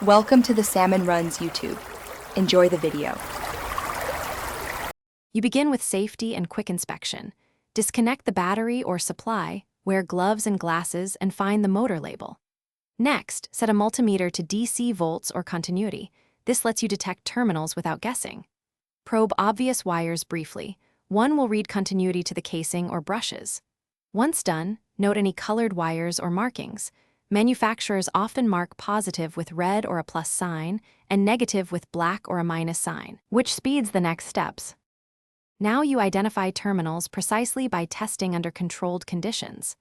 Welcome to the Salmon Runs YouTube. Enjoy the video. You begin with safety and quick inspection. Disconnect the battery or supply, wear gloves and glasses, and find the motor label. Next, set a multimeter to DC volts or continuity. This lets you detect terminals without guessing. Probe obvious wires briefly. One will read continuity to the casing or brushes. Once done, note any colored wires or markings. Manufacturers often mark positive with red or a plus sign and negative with black or a minus sign, which speeds the next steps. Now you identify terminals precisely by testing under controlled conditions.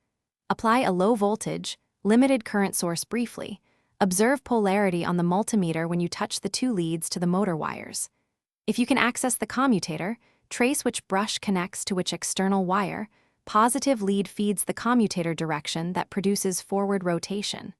Apply a low voltage, limited current source briefly. Observe polarity on the multimeter when you touch the two leads to the motor wires. If you can access the commutator, trace which brush connects to which external wire. Positive lead feeds the commutator direction that produces forward rotation.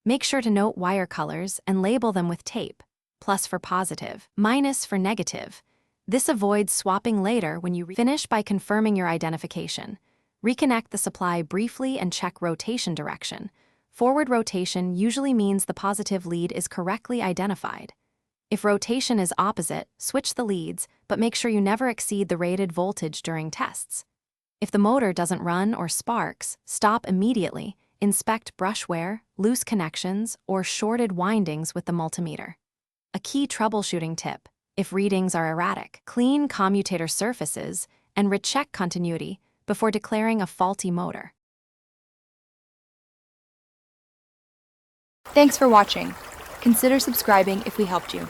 Make sure to note wire colors and label them with tape, plus for positive, minus for negative. This avoids swapping later when you finish by confirming your identification. Reconnect the supply briefly and check rotation direction. Forward rotation usually means the positive lead is correctly identified. If rotation is opposite, switch the leads, but make sure you never exceed the rated voltage during tests. If the motor doesn't run or sparks, stop immediately. Inspect brush wear, loose connections, or shorted windings with the multimeter. A key troubleshooting tip: if readings are erratic, clean commutator surfaces and recheck continuity before declaring a faulty motor. Thanks for watching. Consider subscribing if we helped you.